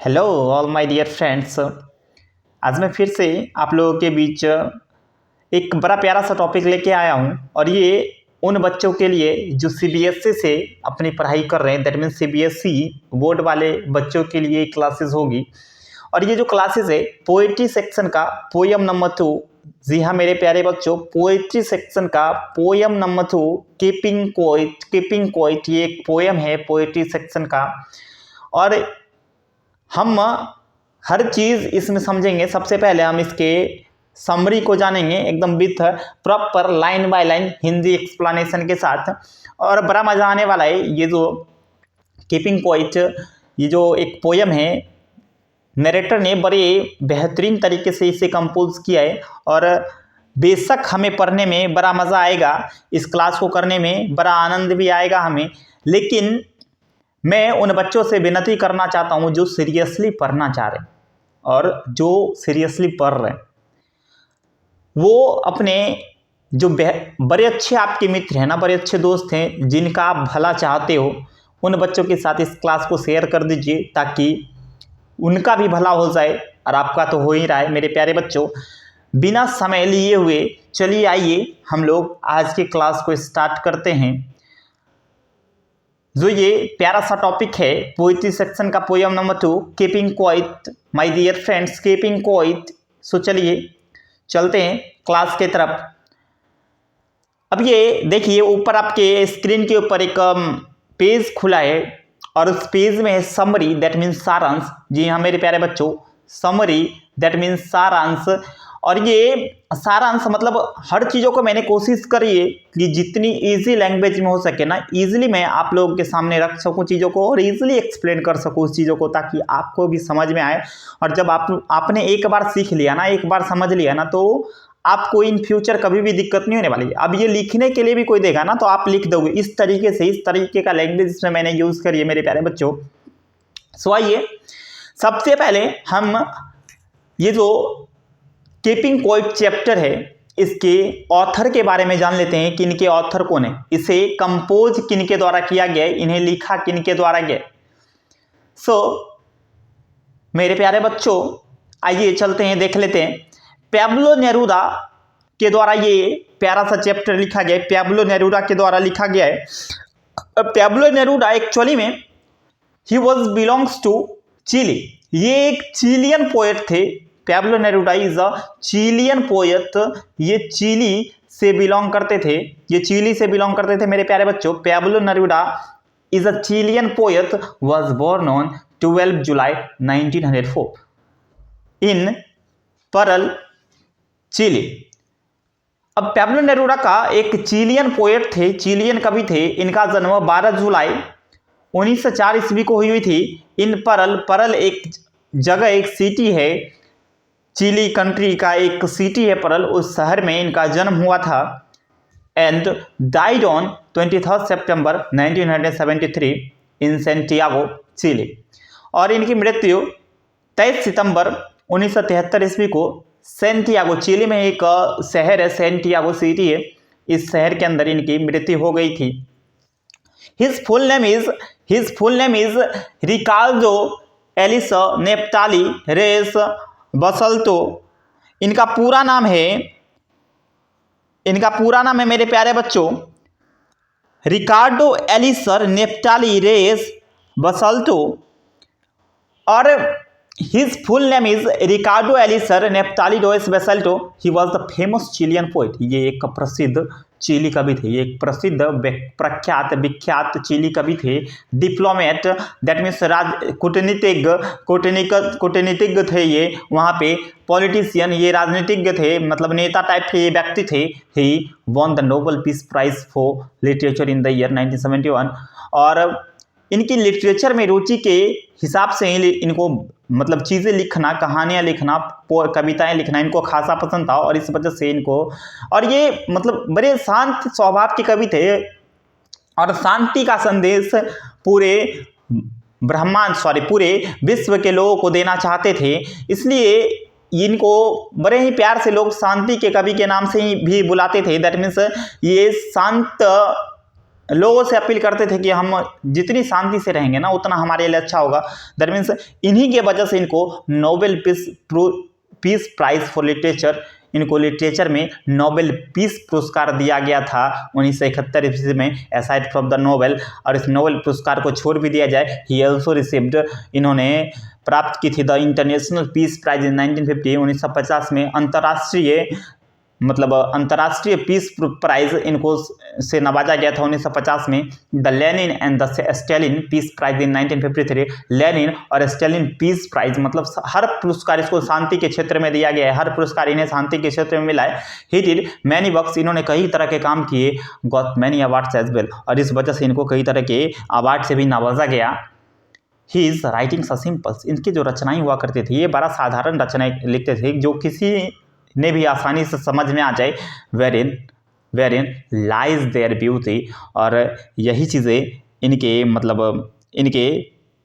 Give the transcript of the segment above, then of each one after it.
Hello all my dear friends. आज मैं फिर से आप लोगों के बीच एक बड़ा प्यारा सा टॉपिक लेके आया हूँ और ये उन बच्चों के लिए जो सीबीएसई से अपनी पढ़ाई कर रहे हैं, दैट मीन्स सीबीएसई बोर्ड वाले बच्चों के लिए क्लासेस होगी। और ये जो क्लासेस है पोएट्री सेक्शन का पोयम नंबर 2। जी हाँ मेरे प्यारे बच्चों, पोएट्री सेक्शन का पोयम नंबर 2 कीपिंग क्वाइट ये एक पोयम है पोएट्री सेक्शन का। और हम हर चीज़ इसमें समझेंगे। सबसे पहले हम इसके समरी को जानेंगे एकदम with proper line by line Hindi explanation के साथ, और बड़ा मज़ा आने वाला है। ये जो कीपिंग क्वाइट ये जो एक पोयम है, नरेटर ने बड़े बेहतरीन तरीके से इसे कंपोज किया है और बेशक हमें पढ़ने में बड़ा मज़ा आएगा, इस क्लास को करने में बड़ा आनंद भी आएगा हमें। लेकिन मैं उन बच्चों से विनती करना चाहता हूं जो सीरियसली पढ़ना चाह रहे हैं, और जो सीरियसली पढ़ रहे हैं वो अपने जो बड़े अच्छे आपके मित्र हैं ना, बड़े अच्छे दोस्त हैं जिनका आप भला चाहते हो, उन बच्चों के साथ इस क्लास को शेयर कर दीजिए ताकि उनका भी भला हो जाए और आपका तो हो ही रहा है। मेरे प्यारे बच्चों, बिना समय लिए हुए चलिए आइए हम लोग आज की क्लास को स्टार्ट करते हैं। जो ये प्यारा सा टॉपिक है पोइट्री सेक्शन का poem number 2 keeping quiet, my dear friends, keeping quiet. So चलिए चलते हैं क्लास के तरफ। अब ये देखिए ऊपर आपके स्क्रीन के ऊपर एक पेज खुला है और उस पेज में है समरी, दैट मीन्स सारांश। जी हाँ मेरे प्यारे बच्चों, समरी दैट मीन्स सारांश। और ये सारांश मतलब हर चीज़ों को मैंने कोशिश करी है कि जितनी इजी लैंग्वेज में हो सके ना, इजीली मैं आप लोगों के सामने रख सकूं चीज़ों को और इजीली एक्सप्लेन कर सकूं उस चीज़ों को, ताकि आपको भी समझ में आए। और जब आपने एक बार सीख लिया ना, एक बार समझ लिया ना, तो आपको इन फ्यूचर कभी भी दिक्कत नहीं होने वाली है। अब ये लिखने के लिए भी कोई देगा ना तो आप लिख दोगे इस तरीके से, इस तरीके का लैंग्वेज इसमें मैंने यूज़ करी है मेरे प्यारे बच्चों। सो आइए सबसे पहले हम ये जो कीपिंग क्वाइट चैप्टर है इसके ऑथर के बारे में जान लेते हैं कि इनके ऑथर कौन है, इसे कंपोज किनके द्वारा किया गया है, इन्हें लिखा किनके द्वारा गया। सो मेरे प्यारे बच्चों आइए चलते हैं, देख लेते हैं। पैब्लो नेरूदा के द्वारा ये प्यारा सा चैप्टर लिखा गया है, पैब्लो नेरूदा के द्वारा लिखा गया है। पैब्लो नेरूदा एक्चुअली में he was belongs to Chile, ये एक चिलियन पोएट थे। Pablo Neruda is a Chilean poet, ये चिली से बिलोंग करते थे, ये चिली से बिलोंग करते थे मेरे प्यारे बच्चों। Pablo Neruda is a Chilean poet, was born on 12 July 1904 in Parral, Chile. अब पैब्लो नेरूदा का एक चिलियन पोएट थे, चिलियन कवि थे। इनका जन्म 12 जुलाई 1904 ईस्वी को हुई थी इन परल। परल एक जगह, एक सिटी है, चिली कंट्री का एक सिटी है परल, उस शहर में इनका जन्म हुआ था। And died on 23 September 1973 in Santiago, Chile. और इनकी मृत्यु 23 सितंबर 1973 ईस्वी को सेंटियागो, चिली में एक शहर है सेंटियागो सिटी है, इस शहर के अंदर इनकी मृत्यु हो गई थी। His full name is Ricardo Eliecer Neftali Reyes Basoalto. इनका पूरा नाम है मेरे प्यारे बच्चों रिकार्डो एलिसर नेप्टाली रेस बसल्टो। और his full name is Ricardo Eliecer Neftali Reyes Basoalto. He was the famous Chilean poet, ये एक प्रसिद्ध चिली कवि थे, ये एक प्रसिद्ध प्रख्यात विख्यात चिली कवि थे। डिप्लोमेट दैट मीन्स कूटनीतिज्ञ थे ये, वहाँ पे पॉलिटिशियन, ये राजनीतिज्ञ थे, मतलब नेता टाइप के ये व्यक्ति थे। He won the Nobel peace prize for literature in the year 1971। और इनकी लिटरेचर में रुचि के हिसाब से इनको मतलब चीज़ें लिखना, कहानियाँ लिखना, कविताएं लिखना इनको खासा पसंद था, और इस वजह से इनको, और ये मतलब बड़े शांत स्वभाव के कवि थे और शांति का संदेश पूरे पूरे विश्व के लोगों को देना चाहते थे। इसलिए इनको बड़े ही प्यार से लोग शांति के कवि के नाम से ही भी बुलाते थे। दैट मीन्स ये शांत लोगों से अपील करते थे कि हम जितनी शांति से रहेंगे ना उतना हमारे लिए अच्छा होगा। दैट मीन्स इन्हीं के वजह से इनको Nobel peace prize for literature, इनको लिटरेचर में नोबेल पीस पुरस्कार दिया गया था 1971 ईस्वी में असाइड फ्रॉम द नोबेल। और इस नोबेल पुरस्कार को छोड़ भी दिया जाए, ही ऑल्सो रिसीव्ड, इन्होंने प्राप्त की थी the International Peace Prize in 1950, 1950 में अंतर्राष्ट्रीय पीस प्राइज इनको से नवाजा गया था 1950 में। The Lenin and the Stalin Peace Prize in 1953, Lenin और स्टालिन पीस प्राइज मतलब हर पुरस्कार इसको शांति के क्षेत्र में दिया गया है, हर पुरस्कार इन्हें शांति के क्षेत्र में मिला है। ही डिड मैनी वर्क्स, इन्होंने कई तरह के काम किए, got many awards as well, और इस वजह से इनको कई तरह के अवार्ड से भी नवाजा गया। ही इज राइटिंग स सिंपल्स, इनकी जो रचनाएं हुआ करती थी ये बड़ा साधारण रचनाएं लिखते थे जो किसी ने भी आसानी से समझ में आ जाए। वेरिन लाइज देयर ब्यूटी, और यही चीज़ें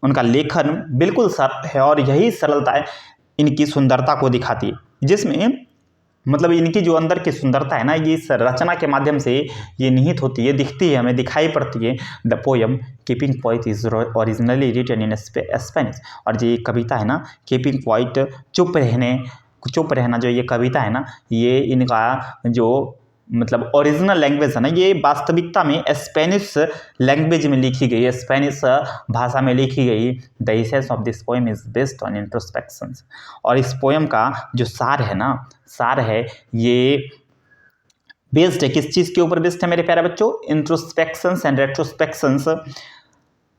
उनका लेखन बिल्कुल सरल है और यही सरलता इनकी सुंदरता को दिखाती है, जिसमें मतलब इनकी जो अंदर की सुंदरता है ना ये इस रचना के माध्यम से ये निहित होती है, दिखती है, हमें दिखाई पड़ती है। The poem Keeping Quiet is originally written in Spanish, और ये कविता है ना कीपिंग क्वाइट, चुप रहना जो ये कविता है ना ये इनका जो मतलब ओरिजिनल लैंग्वेज है ना ये वास्तविकता में स्पेनिश लैंग्वेज में लिखी गई है, स्पेनिश भाषा में लिखी गई। The essence of this poem is based on introspection, और इस पोएम का जो सार है ये बेस्ड है किस चीज़ के ऊपर बेस्ड है मेरे प्यारे बच्चों? इंट्रोस्पेक्शंस एंड रेट्रोस्पेक्शंस,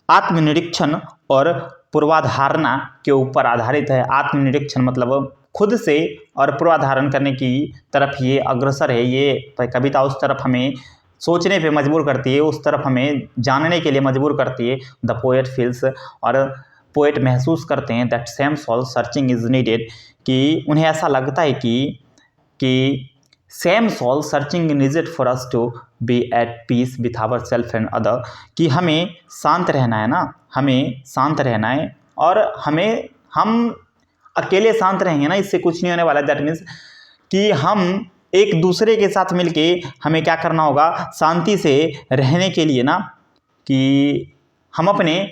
आत्मनिरीक्षण और पूर्वाधारणा के ऊपर आधारित है। आत्मनिरीक्षण मतलब खुद से और पूर्वाधारण करने की तरफ ये अग्रसर है। ये कविता उस तरफ हमें सोचने पे मजबूर करती है, उस तरफ हमें जानने के लिए मजबूर करती है। द पोएट फील्स, और पोएट महसूस करते हैं that same soul searching is needed, कि उन्हें ऐसा लगता है कि same soul searching is needed for us to be at peace with our self and other, कि हमें शांत रहना है ना, हमें शांत रहना है और हम अकेले शांत रहेंगे ना इससे कुछ नहीं होने वाला। दैट मीन्स कि हम एक दूसरे के साथ मिलके हमें क्या करना होगा, शांति से रहने के लिए ना, कि हम अपने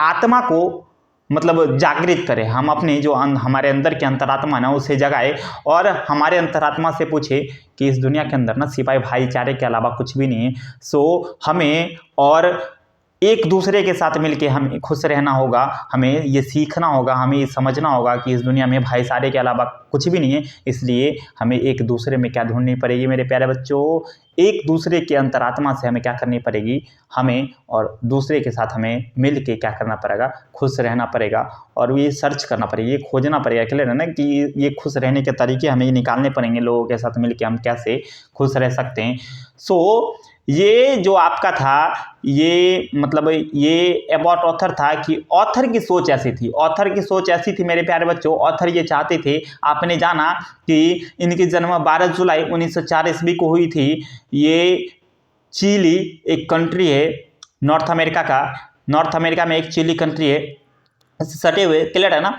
आत्मा को मतलब जागृत करें, हम अपने जो हमारे अंदर के अंतरात्मा ना उसे जगाए और हमारे अंतरात्मा से पूछे कि इस दुनिया के अंदर ना सिपाही भाईचारे के अलावा कुछ भी नहीं है। सो हमें और एक दूसरे के साथ मिलके हमें खुश रहना होगा, हमें ये सीखना होगा, हमें ये समझना होगा कि इस दुनिया में भाईचारे के अलावा कुछ भी नहीं है। इसलिए हमें एक दूसरे में क्या ढूंढनी पड़ेगी मेरे प्यारे बच्चों? एक दूसरे के अंतरात्मा से हमें क्या करनी पड़ेगी, हमें और दूसरे के साथ हमें मिल के क्या करना पड़ेगा, खुश रहना पड़ेगा। और ये सर्च करना पड़ेगा, ये खोजना पड़ेगा, क्लियर है ना, कि ये खुश रहने के तरीके हमें ये निकालने पड़ेंगे, लोगों के साथ मिल के हम कैसे खुश रह सकते हैं। सो ये जो आपका था ये मतलब ये अबाउट ऑथर था कि ऑथर की सोच ऐसी थी मेरे प्यारे बच्चों। ऑथर ये चाहते थे, आपने जाना कि इनकी जन्म 12 जुलाई 1904 ईस्वी को हुई थी। ये चिली एक कंट्री है नॉर्थ अमेरिका में एक चिली कंट्री है, सटे हुए, क्लियर है ना,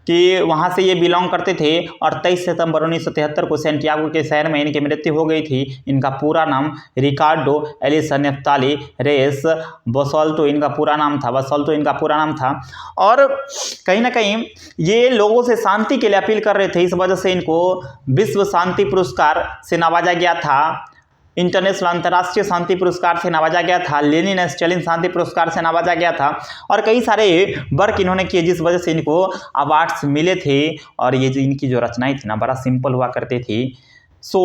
कि वहाँ से ये बिलोंग करते थे। और 23 सितंबर 1973 को सैंटियागो के शहर में इनकी मृत्यु हो गई थी। इनका पूरा नाम रिकार्डो एलिस नेफ्ताली रेस बसोल्टो इनका पूरा नाम था। और कहीं ना कहीं ये लोगों से शांति के लिए अपील कर रहे थे, इस वजह से इनको विश्व शांति पुरस्कार से नवाजा गया था, इंटरनेशनल अंतर्राष्ट्रीय शांति पुरस्कार से नवाजा गया था, लेनिन एंड स्टालिन शांति पुरस्कार से नवाजा गया था, और कई सारे वर्क इन्होंने किए जिस वजह से इनको अवार्ड्स मिले थे। और ये जो इनकी जो रचनाएं थी ना बड़ा सिंपल हुआ करती थी। सो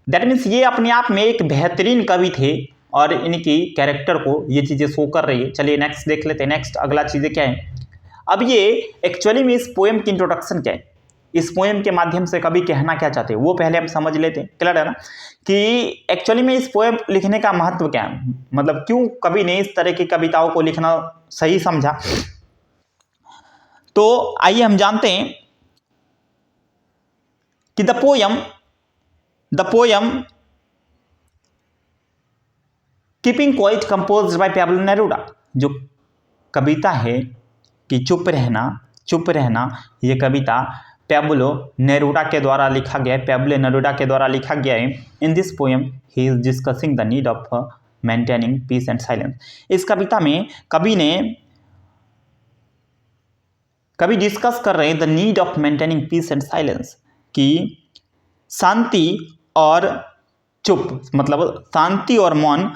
दैट मीन्स ये अपने आप में एक बेहतरीन कवि थे और इनकी कैरेक्टर को ये चीज़ें शो कर रही है। चलिए नेक्स्ट देख लेते हैं, नेक्स्ट अगला चीज़ें क्या है। अब ये एक्चुअली में इस पोएम की इंट्रोडक्शन क्या है, इस पोएम के माध्यम से कवि कहना क्या चाहते हैं वो पहले हम समझ लेते हैं, क्लियर है ना, कि एक्चुअली में इस पोएम लिखने का महत्व क्या है, मतलब क्यों कवि ने इस तरह की कविताओं को लिखना सही समझा। तो आइए हम जानते हैं कि the poem Keeping quite composed bye Pablo Neruda, जो कविता है कि चुप रहना, ये कविता पैब्लो नेरुदा के द्वारा लिखा गया है। In this poem he is discussing the need of maintaining peace and silence. इस कविता में कवि डिस्कस कर रहे हैं the need of maintaining peace and silence, कि शांति और चुप, मतलब शांति और मौन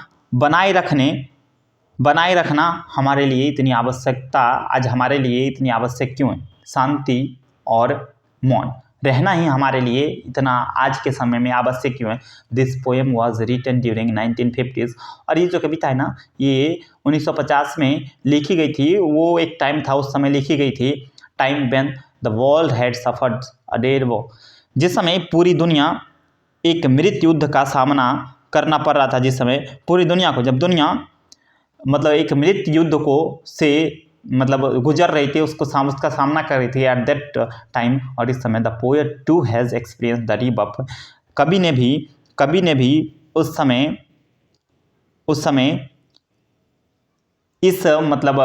बनाए रखना हमारे लिए इतनी आवश्यकता, आज हमारे लिए इतनी आवश्यक क्यों है? शांति और मौन रहना ही हमारे लिए इतना आज के समय में आवश्यक क्यों है? This poem was written during 1950s। और ये जो कविता है ना, ये 1950 में लिखी गई थी। वो एक टाइम था, उस समय लिखी गई थी, time when the world had suffered a dead war, जिस समय पूरी दुनिया एक मृत्यु युद्ध का सामना करना पड़ रहा था। जिस समय पूरी दुनिया को, जब दुनिया मतलब एक मृत्यु युद्ध को से मतलब गुजर रही थी, उसका सामना कर रही थी एट दैट टाइम। और इस समय the poet too has experience the rebirth, कवि ने भी उस समय इस मतलब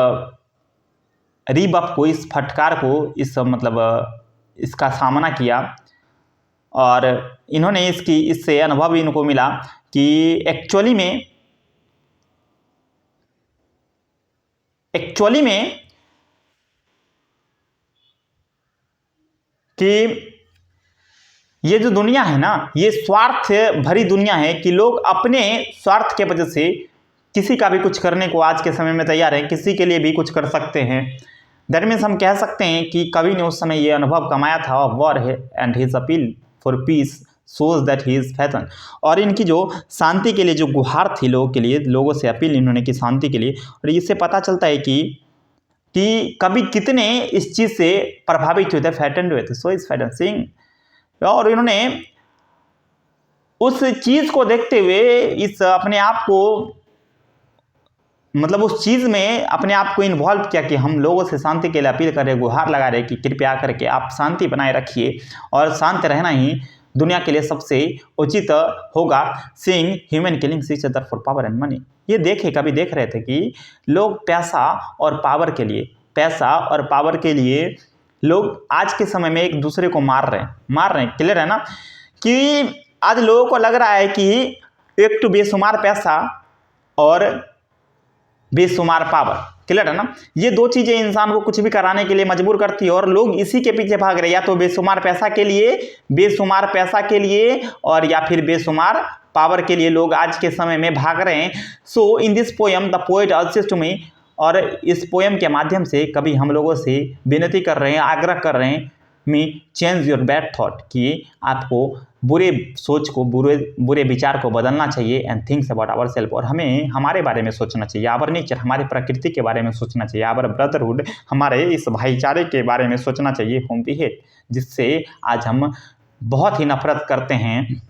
रीबर्थ को, इस फटकार को, इस मतलब इसका सामना किया। और इन्होंने इससे अनुभव इनको मिला कि एक्चुअली में कि ये जो दुनिया है ना, ये स्वार्थ भरी दुनिया है, कि लोग अपने स्वार्थ के वजह से किसी का भी कुछ करने को आज के समय में तैयार है, किसी के लिए भी कुछ कर सकते हैं। दैट मीन्स हम कह सकते हैं कि कवि ने उस समय ये अनुभव कमाया था। War and his appeal for piece shows that he is fashion. और इनकी जो शांति के लिए जो गुहार थी लोगों के लिए, लोगों से अपील इन्होंने की शांति के लिए, और इससे पता चलता है कि कवि कितने इस चीज़ से प्रभावित हुए थे, फैटन्ड हुए थे। सो इज फैटन सिंह, और इन्होंने उस चीज़ को देखते हुए इस अपने आप को मतलब उस चीज़ में अपने आप को इन्वॉल्व किया कि हम लोगों से शांति के लिए अपील कर रहे, गुहार लगा रहे कि कृपया करके आप शांति बनाए रखिए, और शांत रहना ही दुनिया के लिए सबसे उचित होगा। Seeing human killing each other for power and money. ये कभी देख रहे थे कि लोग पैसा और पावर के लिए लोग आज के समय में एक दूसरे को मार रहे हैं। क्लियर है ना, कि आज लोगों को लग रहा है कि एक तो बेशुमार पैसा और बेशुमार पावर, क्लियर है ना, ये दो चीजें इंसान को कुछ भी कराने के लिए मजबूर करती है, और लोग इसी के पीछे भाग रहे हैं, या तो बेशुमार पैसा के लिए और या फिर बेशुमार पावर के लिए लोग आज के समय में भाग रहे हैं। So in this poem the poet urges to me, और इस पोएम के माध्यम से कभी हम लोगों से विनती कर रहे हैं, आग्रह कर रहे हैं, मी चेंज योर बैड थॉट, कि आपको बुरे सोच को, बुरे विचार को बदलना चाहिए, and thinks about our self, और हमें हमारे बारे में सोचना चाहिए, आवर नेचर, हमारे प्रकृति के बारे में सोचना चाहिए, आवर ब्रदरहुड, हमारे इस भाईचारे के बारे में सोचना चाहिए, होम वी हेट, जिससे आज हम बहुत ही नफरत करते हैं।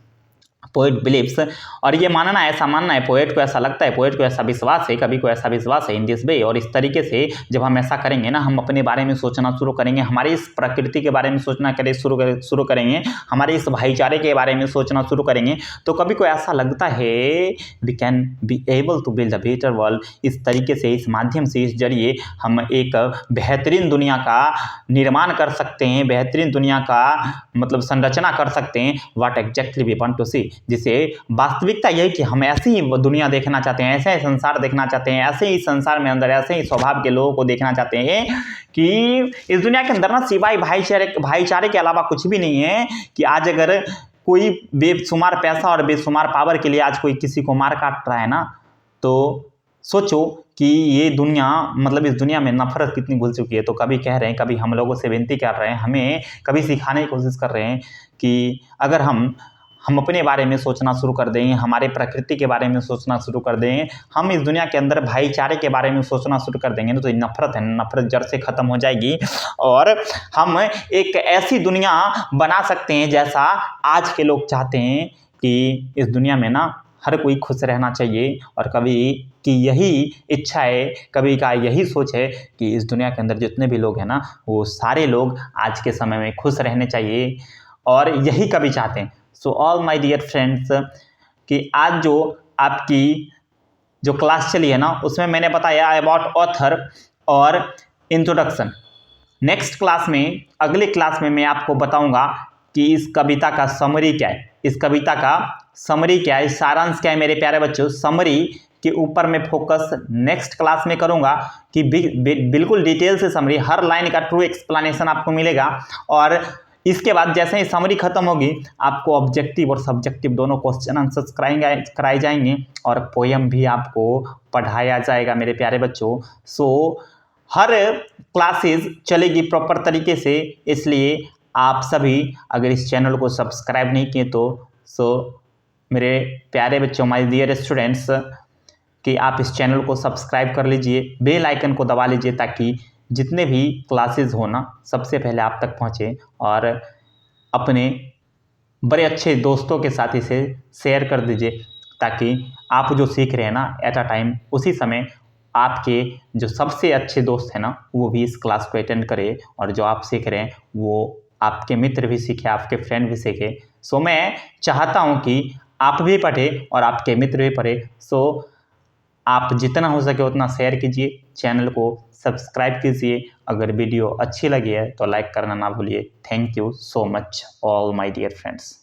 पोएट बिलीव्स, और ये ऐसा मानना है, पोएट को ऐसा लगता है, पोएट को ऐसा विश्वास है, कवि को ऐसा विश्वास है इन दिस वे, और इस तरीके से जब हम ऐसा करेंगे ना, हम अपने बारे में सोचना शुरू करेंगे, हमारे इस प्रकृति के बारे में सोचना शुरू करेंगे, हमारे इस भाईचारे के बारे में सोचना शुरू करेंगे, तो कवि को ऐसा लगता है we can be able to build a better world. इस तरीके से, इस माध्यम से, इस जरिए हम एक बेहतरीन दुनिया का निर्माण कर सकते हैं, बेहतरीन दुनिया का मतलब संरचना कर सकते हैं। What exactly we want to see, जिसे वास्तविकता यही कि हम ऐसी ही दुनिया देखना चाहते हैं, ऐसे ही संसार देखना चाहते हैं, ऐसे ही संसार में अंदर ऐसे ही स्वभाव के लोगों को देखना चाहते हैं कि इस दुनिया के अंदर ना सिवाय भाईचारे के अलावा कुछ भी नहीं है। कि आज अगर कोई बेशुमार पैसा और बेशुमार पावर के लिए आज कोई किसी को मार काट रहा है ना, तो सोचो कि ये दुनिया, मतलब इस दुनिया में नफरत कितनी घुल चुकी है। तो कभी कह रहे हैं, कभी हम लोगों से विनती कर रहे हैं, हमें कभी सिखाने की कोशिश कर रहे हैं कि अगर हम अपने बारे में सोचना शुरू कर दें, हमारे प्रकृति के बारे में सोचना शुरू कर दें, हम इस दुनिया के अंदर भाईचारे के बारे में सोचना शुरू कर देंगे ना, तो नफरत जड़ से ख़त्म हो जाएगी, और हम एक ऐसी दुनिया बना सकते हैं जैसा आज के लोग चाहते हैं। कि इस दुनिया में ना हर कोई खुश रहना चाहिए, और कवि की यही इच्छा है, कवि का यही सोच है कि इस दुनिया के अंदर जितने भी लोग हैं ना, वो सारे लोग आज के समय में खुश रहने चाहिए, और यही कवि चाहते हैं। So all my dear friends, कि आज जो आपकी जो क्लास चली है ना, उसमें मैंने बताया अबाउट ऑथर और इंट्रोडक्शन। नेक्स्ट क्लास में, अगले क्लास में मैं आपको बताऊंगा कि इस कविता का समरी क्या है, इस कविता का समरी क्या है, सारांश क्या है मेरे प्यारे बच्चों। समरी के ऊपर मैं फोकस नेक्स्ट क्लास में करूंगा कि बिल्कुल डिटेल से समरी, हर लाइन का ट्रू एक्सप्लेनेशन आपको मिलेगा। और इसके बाद जैसे ही समरी खत्म होगी आपको ऑब्जेक्टिव और सब्जेक्टिव दोनों क्वेश्चन आंसर्स कराए जाएंगे और पोयम भी आपको पढ़ाया जाएगा मेरे प्यारे बच्चों। सो हर क्लासेस चलेगी प्रॉपर तरीके से, इसलिए आप सभी अगर इस चैनल को सब्सक्राइब नहीं किए तो मेरे प्यारे बच्चों, माय डियर स्टूडेंट्स, कि आप इस चैनल को सब्सक्राइब कर लीजिए, बेल आइकन को दबा लीजिए ताकि जितने भी क्लासेस हो ना सबसे पहले आप तक पहुंचे। और अपने बड़े अच्छे दोस्तों के साथ इसे शेयर कर दीजिए ताकि आप जो सीख रहे हैं ना एट अ टाइम, उसी समय आपके जो सबसे अच्छे दोस्त हैं ना वो भी इस क्लास को अटेंड करें, और जो आप सीख रहे हैं वो आपके मित्र भी सीखे, आपके फ्रेंड भी सीखे। सो मैं चाहता हूँ कि आप भी पढ़े और आपके मित्र भी पढ़े। सो आप जितना हो सके उतना शेयर कीजिए, चैनल को सब्सक्राइब कीजिए। अगर वीडियो अच्छी लगी है तो लाइक करना ना भूलिए। Thank you so much all my dear friends.